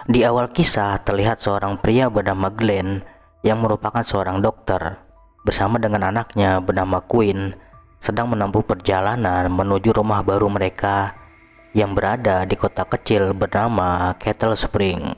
Di awal kisah terlihat seorang pria bernama Glenn yang merupakan seorang dokter bersama dengan anaknya bernama Quinn sedang menempuh perjalanan menuju rumah baru mereka yang berada di kota kecil bernama Kettle Spring.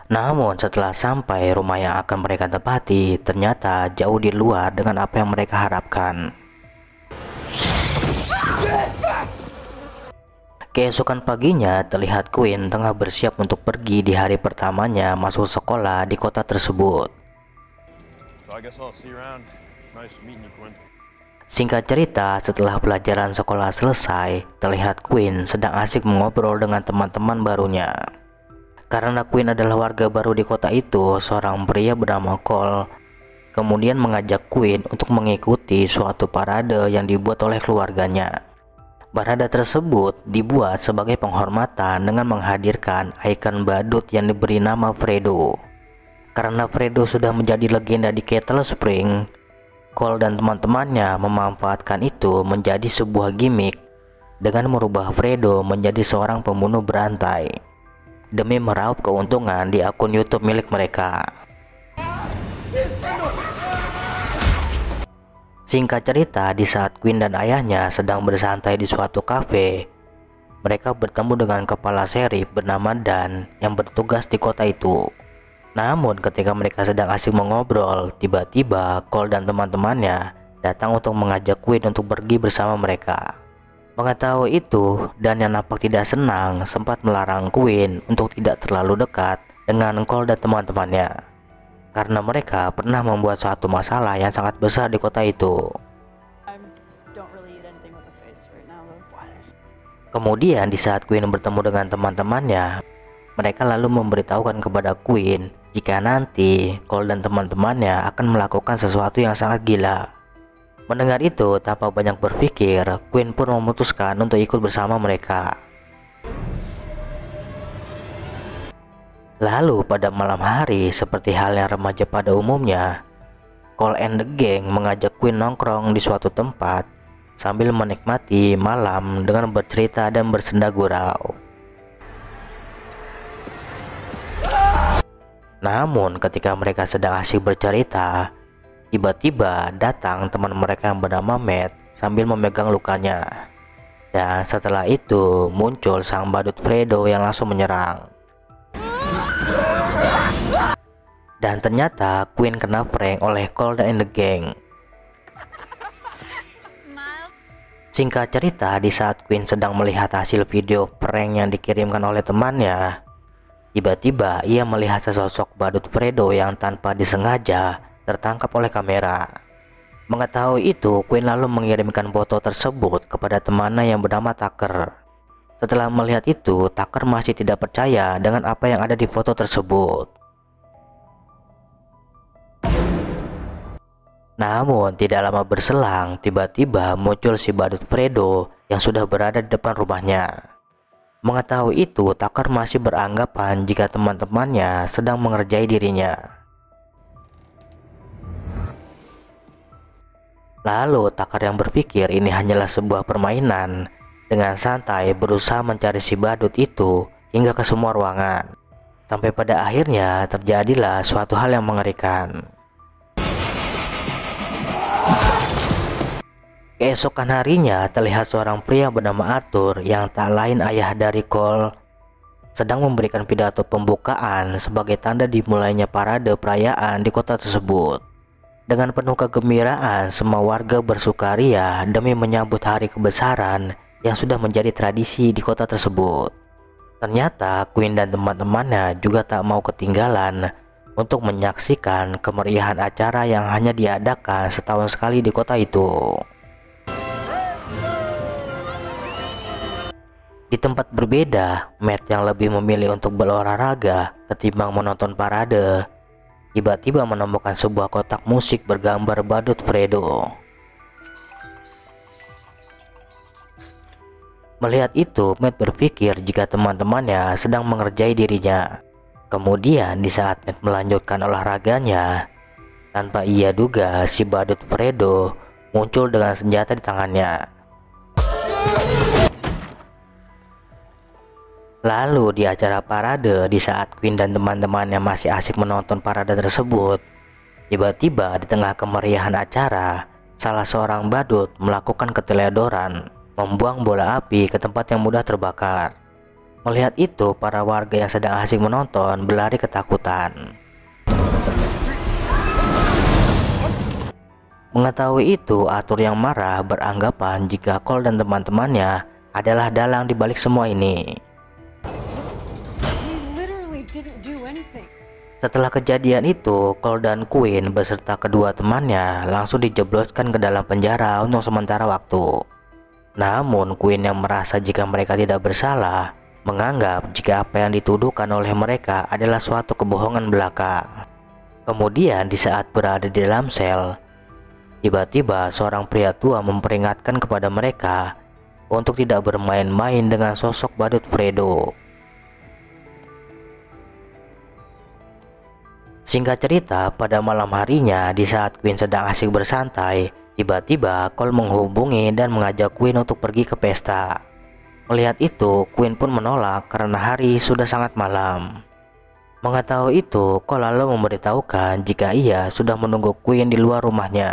Namun setelah sampai rumah yang akan mereka tempati, ternyata jauh di luar dengan apa yang mereka harapkan. Keesokan paginya terlihat Quinn tengah bersiap untuk pergi di hari pertamanya masuk sekolah di kota tersebut. Singkat cerita, setelah pelajaran sekolah selesai, terlihat Quinn sedang asik mengobrol dengan teman-teman barunya. Karena Quinn adalah warga baru di kota itu, seorang pria bernama Cole kemudian mengajak Quinn untuk mengikuti suatu parade yang dibuat oleh keluarganya. Parade tersebut dibuat sebagai penghormatan dengan menghadirkan ikon badut yang diberi nama Fredo. Karena Fredo sudah menjadi legenda di Kettle Spring, Cole dan teman-temannya memanfaatkan itu menjadi sebuah gimmick dengan merubah Fredo menjadi seorang pembunuh berantai demi meraup keuntungan di akun YouTube milik mereka. Singkat cerita, di saat Quinn dan ayahnya sedang bersantai di suatu kafe, mereka bertemu dengan kepala serif bernama Dan yang bertugas di kota itu. Namun ketika mereka sedang asik mengobrol, tiba-tiba Cole dan teman-temannya datang untuk mengajak Quinn untuk pergi bersama mereka. Mengetahui itu, Dan yang nampak tidak senang sempat melarang Quinn untuk tidak terlalu dekat dengan Cole dan teman-temannya karena mereka pernah membuat suatu masalah yang sangat besar di kota itu. Kemudian di saat Quinn bertemu dengan teman-temannya, mereka lalu memberitahukan kepada Quinn jika nanti Cole dan teman-temannya akan melakukan sesuatu yang sangat gila. Mendengar itu, tanpa banyak berpikir, Quinn pun memutuskan untuk ikut bersama mereka. Lalu pada malam hari, seperti halnya remaja pada umumnya, Cole and the gang mengajak Quinn nongkrong di suatu tempat sambil menikmati malam dengan bercerita dan bersenda gurau. Namun ketika mereka sedang asyik bercerita, tiba-tiba datang teman mereka yang bernama Matt sambil memegang lukanya. Dan setelah itu muncul sang badut Fredo yang langsung menyerang. Dan ternyata Quinn kena prank oleh Cole and the gang. Singkat cerita, di saat Quinn sedang melihat hasil video prank yang dikirimkan oleh temannya, tiba-tiba ia melihat sesosok badut Fredo yang tanpa disengaja tertangkap oleh kamera. Mengetahui itu, Quinn lalu mengirimkan foto tersebut kepada temannya yang bernama Tucker. Setelah melihat itu, Tucker masih tidak percaya dengan apa yang ada di foto tersebut. Namun tidak lama berselang, tiba-tiba muncul si badut Fredo yang sudah berada di depan rumahnya. Mengetahui itu, Tucker masih beranggapan jika teman-temannya sedang mengerjai dirinya. Lalu Tucker yang berpikir ini hanyalah sebuah permainan, dengan santai berusaha mencari si badut itu hingga ke semua ruangan. Sampai pada akhirnya terjadilah suatu hal yang mengerikan. Keesokan harinya terlihat seorang pria bernama Arthur yang tak lain ayah dari Cole sedang memberikan pidato pembukaan sebagai tanda dimulainya parade perayaan di kota tersebut. Dengan penuh kegembiraan, semua warga bersukaria demi menyambut hari kebesaran yang sudah menjadi tradisi di kota tersebut. Ternyata Quinn dan teman-temannya juga tak mau ketinggalan untuk menyaksikan kemeriahan acara yang hanya diadakan setahun sekali di kota itu. Di tempat berbeda, Matt yang lebih memilih untuk berolahraga ketimbang menonton parade, tiba-tiba menemukan sebuah kotak musik bergambar badut Fredo. Melihat itu, Matt berpikir jika teman-temannya sedang mengerjai dirinya. Kemudian di saat Matt melanjutkan olahraganya, tanpa ia duga si badut Fredo muncul dengan senjata di tangannya. Lalu di acara parade, di saat Queen dan teman-temannya masih asik menonton parade tersebut, tiba-tiba di tengah kemeriahan acara, salah seorang badut melakukan keteledoran, membuang bola api ke tempat yang mudah terbakar. Melihat itu, para warga yang sedang asik menonton berlari ketakutan. Mengetahui itu, Arthur yang marah beranggapan jika Cole dan teman-temannya adalah dalang di balik semua ini. Setelah kejadian itu, Cole dan Queen beserta kedua temannya langsung dijebloskan ke dalam penjara untuk sementara waktu. Namun Queen yang merasa jika mereka tidak bersalah, menganggap jika apa yang dituduhkan oleh mereka adalah suatu kebohongan belaka. Kemudian di saat berada di dalam sel, tiba-tiba seorang pria tua memperingatkan kepada mereka untuk tidak bermain-main dengan sosok badut Fredo. Singkat cerita, pada malam harinya di saat Queen sedang asik bersantai, tiba-tiba Cole menghubungi dan mengajak Queen untuk pergi ke pesta. Melihat itu, Queen pun menolak karena hari sudah sangat malam. Mengetahui itu, Cole lalu memberitahukan jika ia sudah menunggu Queen di luar rumahnya.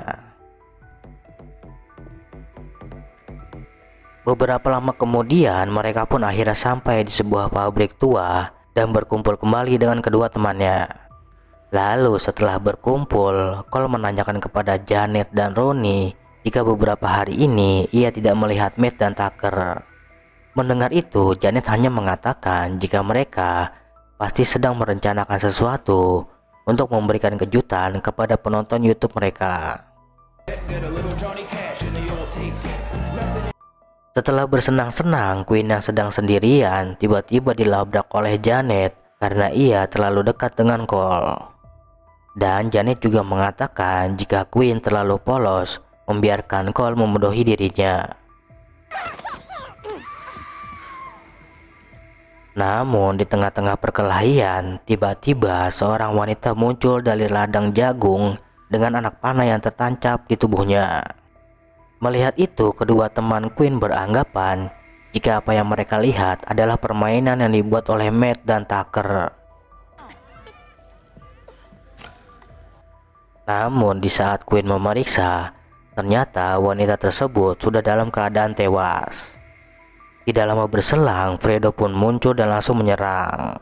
Beberapa lama kemudian, mereka pun akhirnya sampai di sebuah pabrik tua dan berkumpul kembali dengan kedua temannya. Lalu setelah berkumpul, Cole menanyakan kepada Janet dan Ronnie jika beberapa hari ini ia tidak melihat Matt dan Tucker. Mendengar itu, Janet hanya mengatakan jika mereka pasti sedang merencanakan sesuatu untuk memberikan kejutan kepada penonton YouTube mereka. Setelah bersenang-senang, Queen yang sedang sendirian tiba-tiba dilabrak oleh Janet karena ia terlalu dekat dengan Cole. Dan Janet juga mengatakan jika Queen terlalu polos membiarkan Cole memenuhi dirinya. Namun di tengah-tengah perkelahian, tiba-tiba seorang wanita muncul dari ladang jagung dengan anak panah yang tertancap di tubuhnya. Melihat itu, kedua teman Queen beranggapan jika apa yang mereka lihat adalah permainan yang dibuat oleh Matt dan Tucker. Namun di saat Queen memeriksa, ternyata wanita tersebut sudah dalam keadaan tewas. Tidak lama berselang, Fredo pun muncul dan langsung menyerang.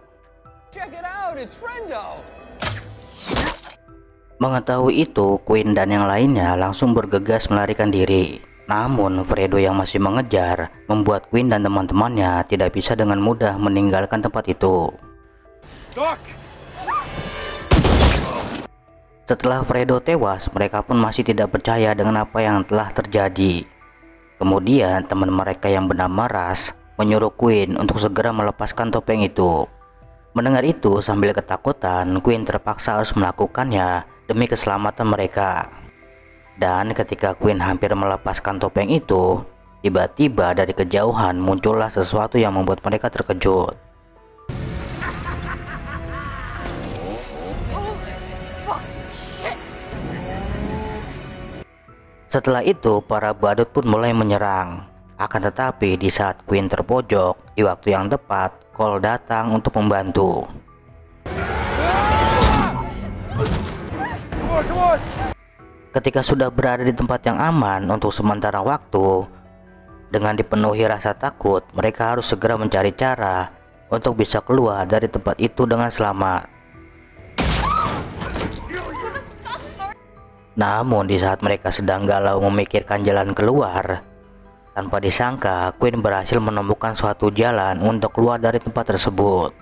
Mengetahui itu, Queen dan yang lainnya langsung bergegas melarikan diri. Namun Fredo yang masih mengejar membuat Queen dan teman-temannya tidak bisa dengan mudah meninggalkan tempat itu. Setelah Fredo tewas, mereka pun masih tidak percaya dengan apa yang telah terjadi. Kemudian teman mereka yang bernama Ras menyuruh Queen untuk segera melepaskan topeng itu. Mendengar itu, sambil ketakutan, Queen terpaksa harus melakukannya demi keselamatan mereka. Dan ketika Queen hampir melepaskan topeng itu, tiba-tiba dari kejauhan muncullah sesuatu yang membuat mereka terkejut. Setelah itu, para badut pun mulai menyerang. Akan tetapi di saat Queen terpojok, di waktu yang tepat, Cole datang untuk membantu. Ketika sudah berada di tempat yang aman untuk sementara waktu, dengan dipenuhi rasa takut, mereka harus segera mencari cara untuk bisa keluar dari tempat itu dengan selamat. Namun di saat mereka sedang galau memikirkan jalan keluar, tanpa disangka Queen berhasil menemukan suatu jalan untuk keluar dari tempat tersebut.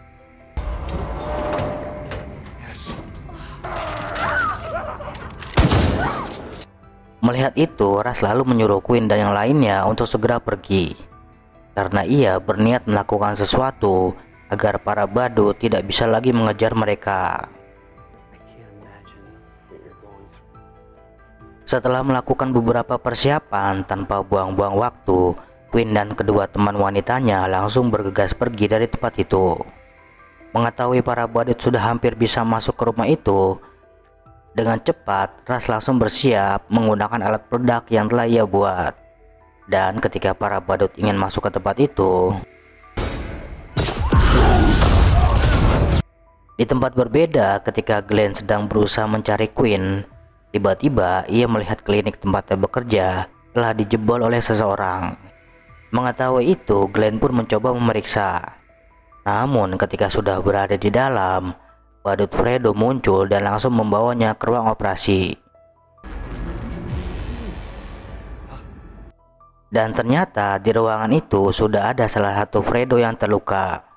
Melihat itu, Ras lalu menyuruh Queen dan yang lainnya untuk segera pergi, karena ia berniat melakukan sesuatu agar para badut tidak bisa lagi mengejar mereka. Setelah melakukan beberapa persiapan tanpa buang-buang waktu, Queen dan kedua teman wanitanya langsung bergegas pergi dari tempat itu. Mengetahui para badut sudah hampir bisa masuk ke rumah itu, dengan cepat Ras langsung bersiap menggunakan alat peledak yang telah ia buat. Dan ketika para badut ingin masuk ke tempat itu, Di tempat berbeda, ketika Glenn sedang berusaha mencari Quinn, tiba-tiba ia melihat klinik tempatnya bekerja telah dijebol oleh seseorang. Mengetahui itu, Glenn pun mencoba memeriksa. Namun ketika sudah berada di dalam, badut Fredo muncul dan langsung membawanya ke ruang operasi. Dan ternyata di ruangan itu sudah ada salah satu Fredo yang terluka.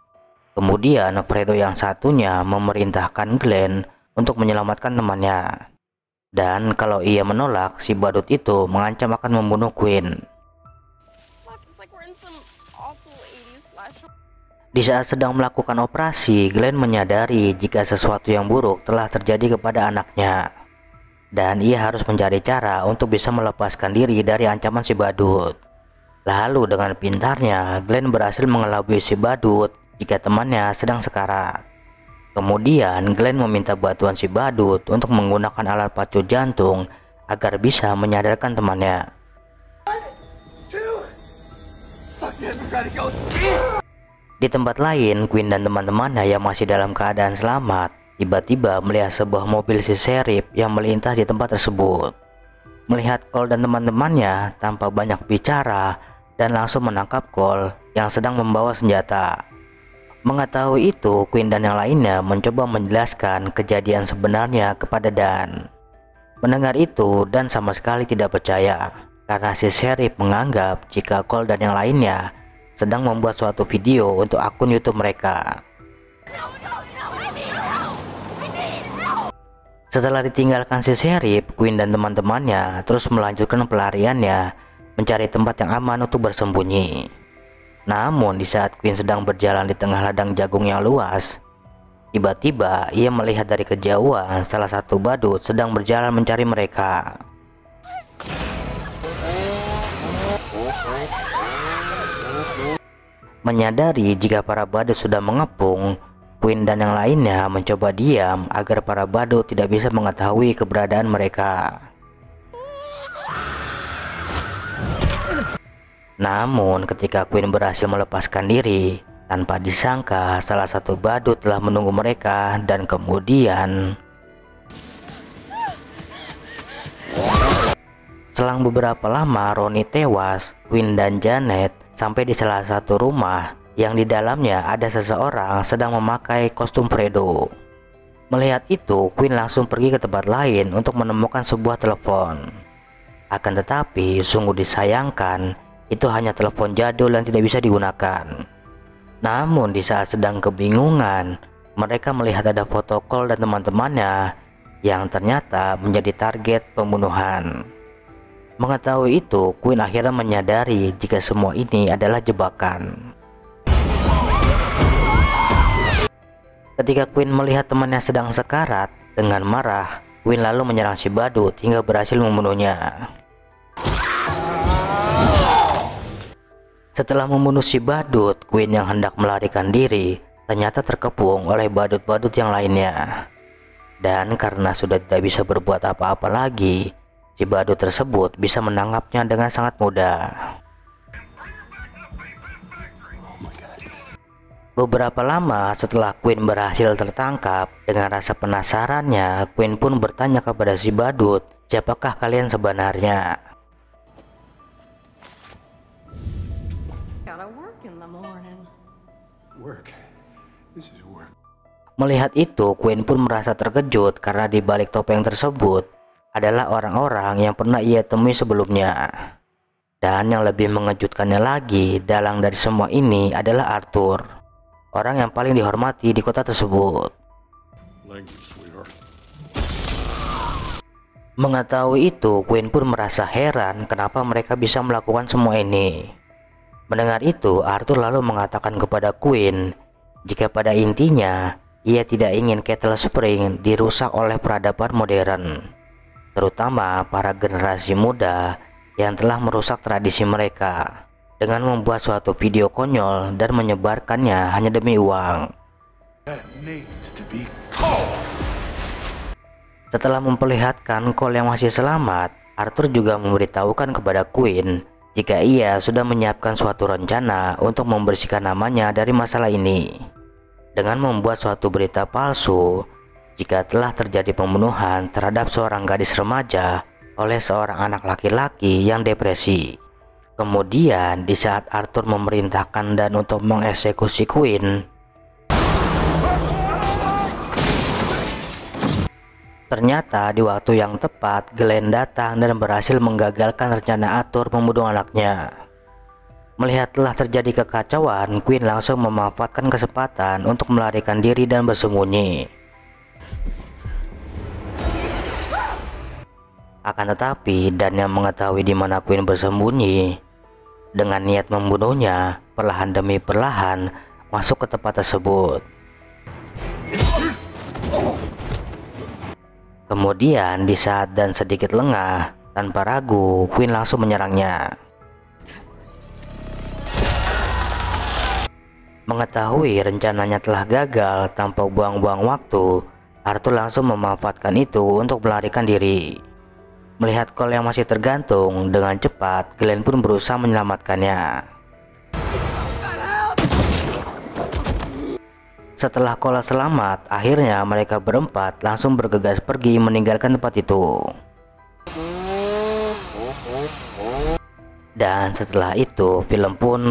Kemudian Fredo yang satunya memerintahkan Glenn untuk menyelamatkan temannya. Dan kalau ia menolak, si badut itu mengancam akan membunuh Quinn. Di saat sedang melakukan operasi, Glenn menyadari jika sesuatu yang buruk telah terjadi kepada anaknya. Dan ia harus mencari cara untuk bisa melepaskan diri dari ancaman si badut. Lalu dengan pintarnya, Glenn berhasil mengelabui si badut jika temannya sedang sekarat. Kemudian Glenn meminta bantuan si badut untuk menggunakan alat pacu jantung agar bisa menyadarkan temannya. Di tempat lain, Quinn dan teman-temannya yang masih dalam keadaan selamat tiba-tiba melihat sebuah mobil si Sheriff yang melintas di tempat tersebut. Melihat Cole dan teman-temannya tanpa banyak bicara dan langsung menangkap Cole yang sedang membawa senjata. Mengetahui itu, Quinn dan yang lainnya mencoba menjelaskan kejadian sebenarnya kepada Dan. Mendengar itu, Dan sama sekali tidak percaya karena si Sheriff menganggap jika Cole dan yang lainnya sedang membuat suatu video untuk akun YouTube mereka. Setelah ditinggalkan si Sheriff, Quinn dan teman-temannya terus melanjutkan pelariannya mencari tempat yang aman untuk bersembunyi. Namun di saat Quinn sedang berjalan di tengah ladang jagung yang luas, tiba-tiba ia melihat dari kejauhan salah satu badut sedang berjalan mencari mereka. Menyadari jika para badut sudah mengepung, Quinn dan yang lainnya mencoba diam agar para badut tidak bisa mengetahui keberadaan mereka. Namun ketika Quinn berhasil melepaskan diri, tanpa disangka salah satu badut telah menunggu mereka dan kemudian selang beberapa lama Ronnie tewas. Quinn dan Janet sampai di salah satu rumah yang di dalamnya ada seseorang sedang memakai kostum Fredo. Melihat itu, Quinn langsung pergi ke tempat lain untuk menemukan sebuah telepon. Akan tetapi sungguh disayangkan, itu hanya telepon jadul yang tidak bisa digunakan. Namun di saat sedang kebingungan, mereka melihat ada foto Cole dan teman-temannya yang ternyata menjadi target pembunuhan. Mengetahui itu, Quinn akhirnya menyadari jika semua ini adalah jebakan. Ketika Quinn melihat temannya sedang sekarat, dengan marah, Quinn lalu menyerang si badut hingga berhasil membunuhnya. Setelah membunuh si badut, Quinn yang hendak melarikan diri ternyata terkepung oleh badut-badut yang lainnya. Dan karena sudah tidak bisa berbuat apa-apa lagi, si badut tersebut bisa menangkapnya dengan sangat mudah. Beberapa lama setelah Quinn berhasil tertangkap, dengan rasa penasarannya, Quinn pun bertanya kepada si badut, "Siapakah kalian sebenarnya?" Melihat itu, Quinn pun merasa terkejut karena di balik topeng tersebut adalah orang-orang yang pernah ia temui sebelumnya. Dan yang lebih mengejutkannya lagi, dalang dari semua ini adalah Arthur, orang yang paling dihormati di kota tersebut. Mengetahui itu, Quinn pun merasa heran kenapa mereka bisa melakukan semua ini. Mendengar itu, Arthur lalu mengatakan kepada Quinn jika pada intinya ia tidak ingin Kettle Spring dirusak oleh peradaban modern, terutama para generasi muda yang telah merusak tradisi mereka dengan membuat suatu video konyol dan menyebarkannya hanya demi uang. Setelah memperlihatkan Cole yang masih selamat, Arthur juga memberitahukan kepada Quinn jika ia sudah menyiapkan suatu rencana untuk membersihkan namanya dari masalah ini. dengan membuat suatu berita palsu jika telah terjadi pembunuhan terhadap seorang gadis remaja oleh seorang anak laki-laki yang depresi. Kemudian di saat Arthur memerintahkan Dan untuk mengeksekusi Quinn, ternyata di waktu yang tepat Glenn datang dan berhasil menggagalkan rencana Arthur membunuh anaknya. Melihat telah terjadi kekacauan, Quinn langsung memanfaatkan kesempatan untuk melarikan diri dan bersembunyi. Akan tetapi Dan yang mengetahui di mana Quinn bersembunyi, dengan niat membunuhnya, perlahan demi perlahan masuk ke tempat tersebut. Kemudian di saat Dan sedikit lengah, tanpa ragu Quinn langsung menyerangnya. Mengetahui rencananya telah gagal, tanpa buang-buang waktu, Arthur langsung memanfaatkan itu untuk melarikan diri. Melihat Cole yang masih tergantung, dengan cepat Glenn pun berusaha menyelamatkannya. Setelah Cole selamat, akhirnya mereka berempat langsung bergegas pergi meninggalkan tempat itu. Dan setelah itu film pun